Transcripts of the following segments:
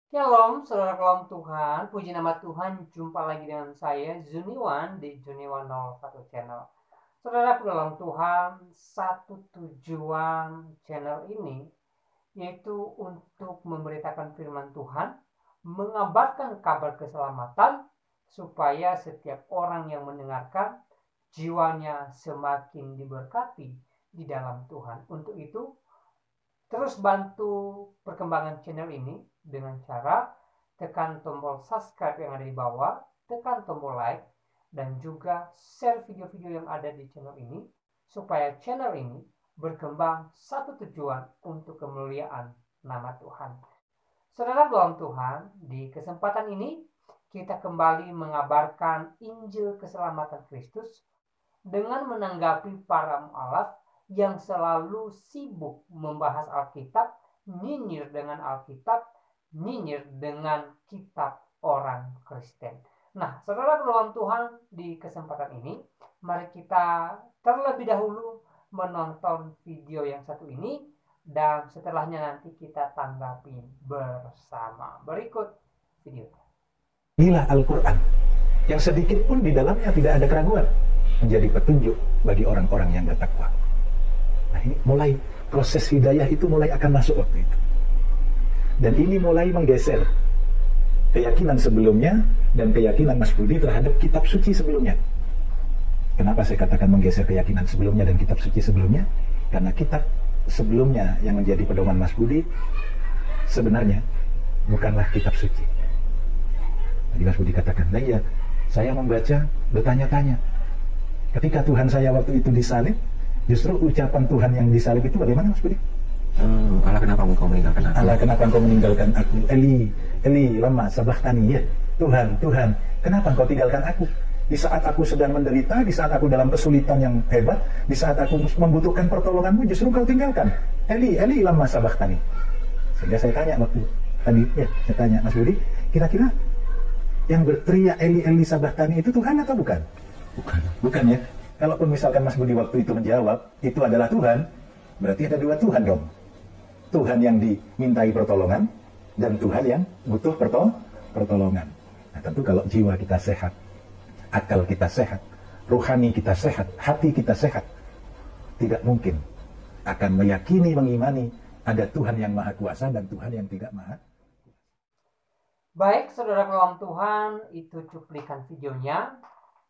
Shalom, saudara kaum Tuhan. Puji nama Tuhan, jumpa lagi dengan saya, Zuniwan, di Zuniwan 01 Channel. Saudara dalam Tuhan, satu tujuan channel ini, yaitu untuk memberitakan firman Tuhan, mengabarkan kabar keselamatan, supaya setiap orang yang mendengarkan, jiwanya semakin diberkati di dalam Tuhan. Untuk itu, terus bantu perkembangan channel ini dengan cara tekan tombol subscribe yang ada di bawah, tekan tombol like, dan juga share video-video yang ada di channel ini supaya channel ini berkembang satu tujuan untuk kemuliaan nama Tuhan. Saudara dalam Tuhan, di kesempatan ini kita kembali mengabarkan Injil keselamatan Kristus dengan menanggapi para mualaf yang selalu sibuk membahas Alkitab, nyinyir dengan Alkitab, nyinyir dengan kitab orang Kristen. Nah, saudara dalam Tuhan, di kesempatan ini, mari kita terlebih dahulu menonton video yang satu ini, dan setelahnya nanti kita tanggapi bersama. Berikut video. Inilah Al-Quran, yang sedikit pun di dalamnya tidak ada keraguan, menjadi petunjuk bagi orang-orang yang bertakwa. Nah, ini mulai proses hidayah itu mulai akan masuk waktu itu. Dan ini mulai menggeser keyakinan sebelumnya dan keyakinan Mas Budi terhadap kitab suci sebelumnya. Kenapa saya katakan menggeser keyakinan sebelumnya dan kitab suci sebelumnya? Karena kitab sebelumnya yang menjadi pedoman Mas Budi sebenarnya bukanlah kitab suci. Tadi Mas Budi katakan, nah iya, saya membaca, bertanya-tanya. Ketika Tuhan saya waktu itu disalib, justru ucapan Tuhan yang disalib itu bagaimana Mas Budi? Allah, kenapa engkau meninggalkan aku? Allah, kenapa engkau meninggalkan aku? Eli, Eli, lama sabachthani, ya Tuhan, Tuhan, kenapa engkau tinggalkan aku? Di saat aku sedang menderita, di saat aku dalam kesulitan yang hebat, di saat aku membutuhkan pertolonganmu, justru engkau tinggalkan. Eli, Eli, lama sabachthani. Sehingga saya tanya waktu tadi, ya saya tanya Mas Budi, kira-kira yang berteriak Eli, Eli, sabachthani itu Tuhan atau bukan? Bukan. Bukan ya. Kalaupun misalkan Mas Budi waktu itu menjawab itu adalah Tuhan, berarti ada dua Tuhan dong. Tuhan yang dimintai pertolongan dan Tuhan yang butuh pertolongan. Nah, tentu kalau jiwa kita sehat, akal kita sehat, rohani kita sehat, hati kita sehat, tidak mungkin akan meyakini, mengimani ada Tuhan yang maha kuasa dan Tuhan yang tidak maha. Baik, saudara dalam Tuhan, itu cuplikan videonya.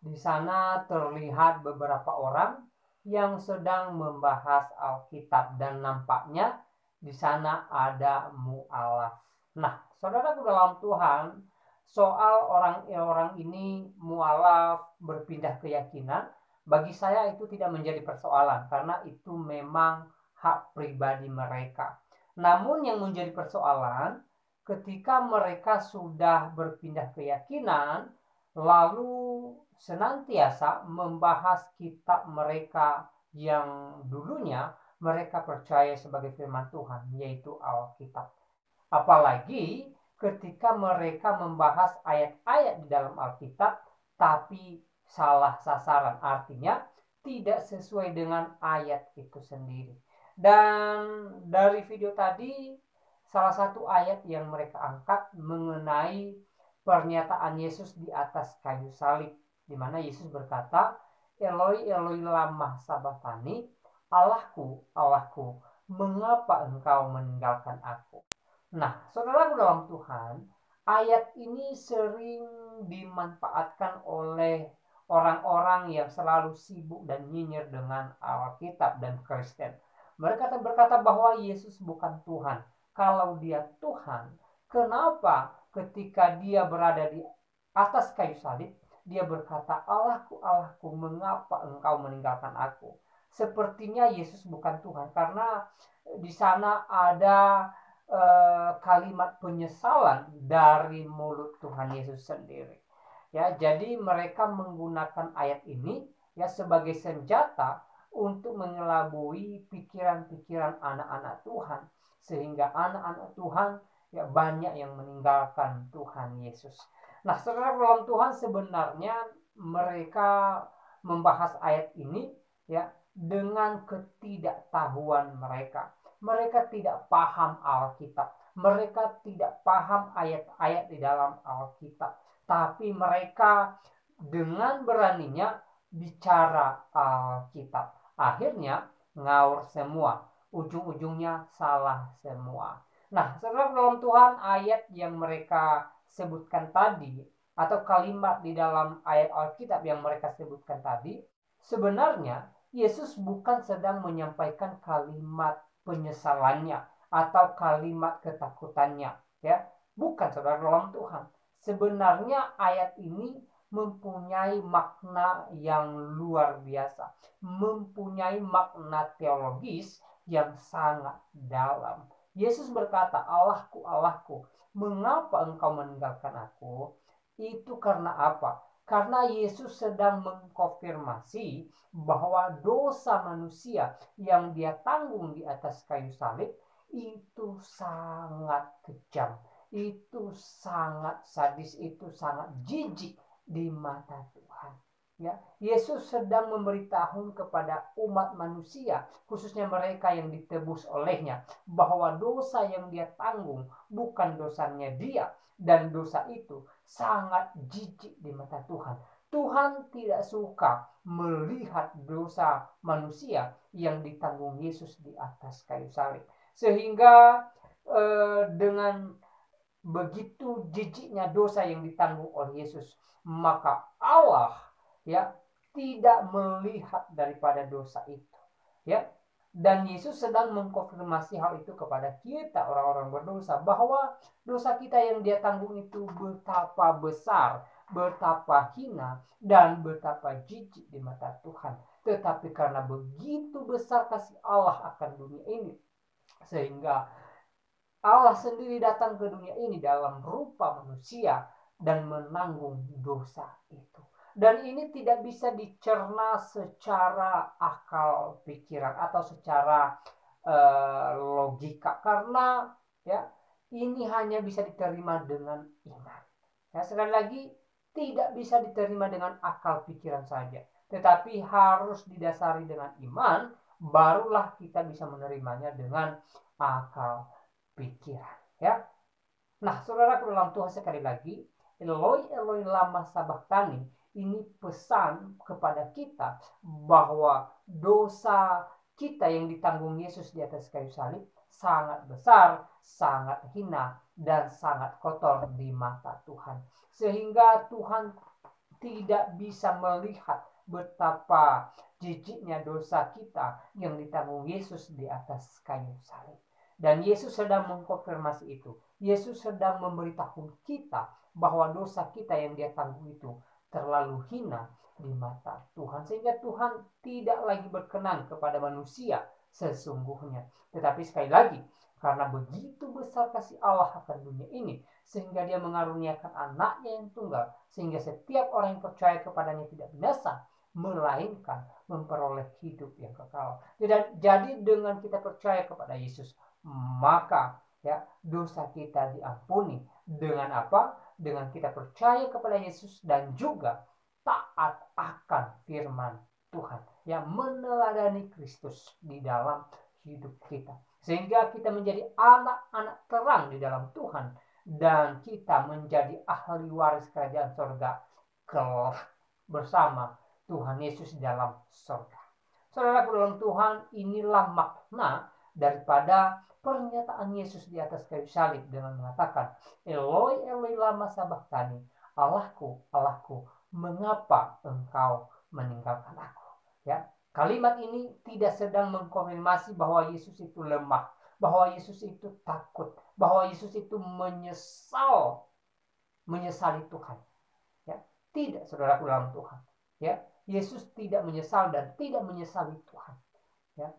Di sana terlihat beberapa orang yang sedang membahas Alkitab dan nampaknya di sana ada mualaf. Nah, saudara dalam Tuhan, soal orang-orang ini mualaf berpindah keyakinan, bagi saya itu tidak menjadi persoalan karena itu memang hak pribadi mereka. Namun yang menjadi persoalan ketika mereka sudah berpindah keyakinan, lalu senantiasa membahas kitab mereka yang dulunya mereka percaya sebagai firman Tuhan, yaitu Alkitab. Apalagi ketika mereka membahas ayat-ayat di dalam Alkitab, tapi salah sasaran, artinya tidak sesuai dengan ayat itu sendiri. Dan dari video tadi, salah satu ayat yang mereka angkat mengenai pernyataan Yesus di atas kayu salib, di mana Yesus berkata, Eloi, Eloi lama sabachthani, Allahku, Allahku, mengapa engkau meninggalkan aku? Nah, saudara dalam Tuhan, ayat ini sering dimanfaatkan oleh orang-orang yang selalu sibuk dan nyinyir dengan Alkitab dan Kristen. Mereka berkata bahwa Yesus bukan Tuhan. Kalau dia Tuhan, kenapa ketika dia berada di atas kayu salib, dia berkata, Allahku, Allahku, mengapa engkau meninggalkan aku? Sepertinya Yesus bukan Tuhan, karena di sana ada kalimat penyesalan dari mulut Tuhan Yesus sendiri. Ya, jadi mereka menggunakan ayat ini ya sebagai senjata untuk mengelabui pikiran-pikiran anak-anak Tuhan, sehingga anak-anak Tuhan ya banyak yang meninggalkan Tuhan Yesus. Nah, saudara dalam Tuhan, sebenarnya mereka membahas ayat ini ya dengan ketidaktahuan mereka. Mereka tidak paham Alkitab. Mereka tidak paham ayat-ayat di dalam Alkitab, tapi mereka dengan beraninya bicara Alkitab. Akhirnya ngawur semua, ujung-ujungnya salah semua. Nah, saudara dalam Tuhan, ayat yang mereka sebutkan tadi atau kalimat di dalam ayat Alkitab yang mereka sebutkan tadi, sebenarnya Yesus bukan sedang menyampaikan kalimat penyesalannya atau kalimat ketakutannya, ya. Bukan, saudara dalam Tuhan. Sebenarnya ayat ini mempunyai makna yang luar biasa, mempunyai makna teologis yang sangat dalam. Yesus berkata, Allahku, Allahku, mengapa engkau meninggalkan aku? Itu karena apa? Karena Yesus sedang mengkonfirmasi bahwa dosa manusia yang dia tanggung di atas kayu salib itu sangat kejam, itu sangat sadis, itu sangat jijik di mata Tuhan. Ya, Yesus sedang memberitahu kepada umat manusia, khususnya mereka yang ditebus olehnya, bahwa dosa yang dia tanggung bukan dosanya dia, dan dosa itu sangat jijik di mata Tuhan. Tuhan tidak suka melihat dosa manusia yang ditanggung Yesus di atas kayu salib. Sehingga dengan begitu jijiknya dosa yang ditanggung oleh Yesus, maka Allah ya tidak melihat daripada dosa itu, ya. Dan Yesus sedang mengkonfirmasi hal itu kepada kita orang-orang berdosa, bahwa dosa kita yang dia tanggung itu betapa besar, betapa hina, dan betapa jijik di mata Tuhan. Tetapi karena begitu besar kasih Allah akan dunia ini, sehingga Allah sendiri datang ke dunia ini dalam rupa manusia dan menanggung dosa itu. Dan ini tidak bisa dicerna secara akal pikiran atau secara logika, karena ya ini hanya bisa diterima dengan iman. Ya, sekali lagi, tidak bisa diterima dengan akal pikiran saja, tetapi harus didasari dengan iman, barulah kita bisa menerimanya dengan akal pikiran. Ya. Nah, saudara dalam Tuhan, sekali lagi, Eloi Eloi lama sabachthani, ini pesan kepada kita bahwa dosa kita yang ditanggung Yesus di atas kayu salib sangat besar, sangat hina, dan sangat kotor di mata Tuhan. Sehingga Tuhan tidak bisa melihat betapa jijiknya dosa kita yang ditanggung Yesus di atas kayu salib. Dan Yesus sedang mengkonfirmasi itu. Yesus sedang memberitahu kita bahwa dosa kita yang dia tanggung itu terlalu hina di mata Tuhan, sehingga Tuhan tidak lagi berkenan kepada manusia sesungguhnya. Tetapi sekali lagi, karena begitu besar kasih Allah akan dunia ini, sehingga dia mengaruniakan anaknya yang tunggal, sehingga setiap orang yang percaya kepadanya tidak binasa, melainkan memperoleh hidup yang kekal. Jadi dengan kita percaya kepada Yesus, maka ya dosa kita diampuni. Dengan apa? Dengan kita percaya kepada Yesus dan juga taat akan firman Tuhan, yang meneladani Kristus di dalam hidup kita, sehingga kita menjadi anak-anak terang di dalam Tuhan, dan kita menjadi ahli waris kerajaan surga kelak bersama Tuhan Yesus di dalam surga. Saudara dalam Tuhan, inilah makna daripada pernyataan Yesus di atas kayu salib dengan mengatakan, Eloi Eloi lama sabachthani, Allahku, Allahku, mengapa engkau meninggalkan aku? Ya, kalimat ini tidak sedang mengkonfirmasi bahwa Yesus itu lemah, bahwa Yesus itu takut, bahwa Yesus itu menyesali Tuhan. Ya, tidak, saudaraku dalam Tuhan. Ya, Yesus tidak menyesal dan tidak menyesali Tuhan. Ya,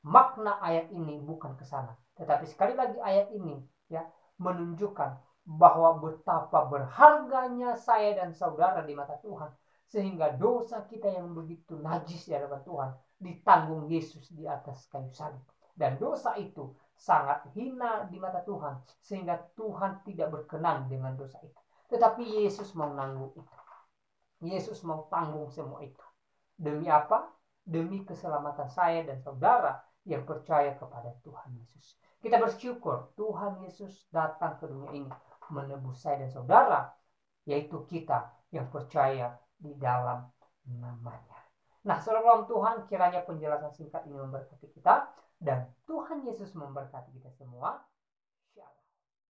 makna ayat ini bukan ke sana, tetapi sekali lagi ayat ini ya menunjukkan bahwa betapa berharganya saya dan saudara di mata Tuhan, sehingga dosa kita yang begitu najis di hadapan Tuhan ditanggung Yesus di atas kayu salib, dan dosa itu sangat hina di mata Tuhan, sehingga Tuhan tidak berkenan dengan dosa itu. Tetapi Yesus mau nanggung itu. Yesus mau tanggung semua itu. Demi apa? Demi keselamatan saya dan saudara yang percaya kepada Tuhan Yesus. Kita bersyukur Tuhan Yesus datang ke dunia ini menebus saya dan saudara, yaitu kita yang percaya di dalam namanya. Nah, saudara Tuhan, kiranya penjelasan singkat ini memberkati kita dan Tuhan Yesus memberkati kita semua. Shalom.